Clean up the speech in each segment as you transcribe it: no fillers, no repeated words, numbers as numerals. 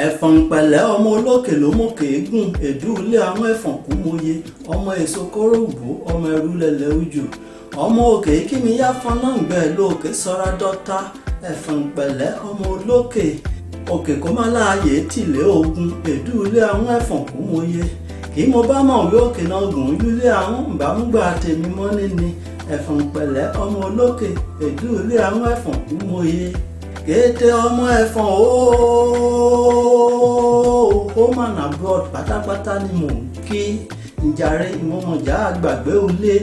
ẹ̀fọ̀n pẹ̀lẹ́ ọmọ olókè ló mókè gùn èdú ilé àwọn ẹ̀fọ̀n kú mòye ọmọ èso kóròbó ọmọ ẹrú lẹ̀lẹ̀ ujù ọmọ òkè kí mi yá fọnáǹgbẹ́ lóòkè sọ́ra dọ́ta ẹ̀fọ̀n pẹ̀lẹ́ ọmọ olókè òkè kó má láàyè tìlé ogun èdú ilé àwọn ẹ̀fọ̀n kú mòye kí mo bá mọ̀ wí òkè náà gùn yúlé àwọn ìbámugbà tèmi mọ́ níní ẹ̀fọ̀n pẹ̀lẹ́ ọmọ olókè èdú ilé àwọn ẹ̀fọ̀n kú mòye kété ọmọ ẹ̀fọ̀n home and abroad pátápátá ni mò ń kí ìjàre ìmọ̀mọ̀já àgbàgbé olé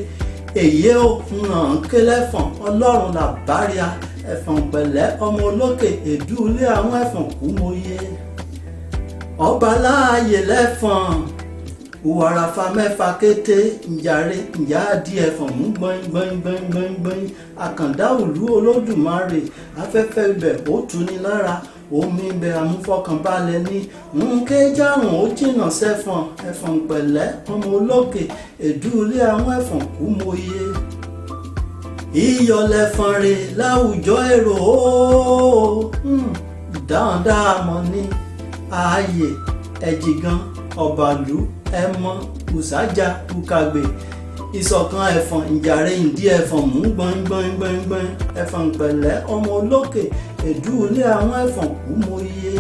èyí ò hàn kélẹ́fọ̀n ọlọ́run làbáríà ẹ̀fọ̀n pẹ̀lẹ́ ọmọ olókè èdú ilé àwọn ẹ̀fọ̀n kú mòye ọba láàyè lẹ́fọ̀n ìwàràfà mẹ́fà kété ìjàre ìyá di ẹ̀fọ̀n mú gbọ́n àkàndá òlú olódùmarè afẹ́fẹ́ ibẹ̀ ó tuni lára omi ibẹ̀ àmúfọkànbalẹ̀ ní nkéjàrùn ó jìnnà sẹ́fọ̀n ẹ̀fọ̀n pẹ̀lẹ́ ọmọ olókè èdú ilé àwọn ẹ̀fọ̀n kú mòye ìyọ̀lẹ̀fọ̀n rè láwùjọ èrò dáadáa mọ́ ní ààyè ẹ̀jìgan ọ̀bàlú ẹmọ ùsájà ukàgbè ìṣọ̀kan ẹ̀fọ̀n ìjàre ìdí ẹ̀fọ̀n mú gbọ́n ẹ̀fọ̀n pẹ̀lẹ́ ọmọ olókè èdú ilé àwọn ẹ̀fọ̀n kú mòye.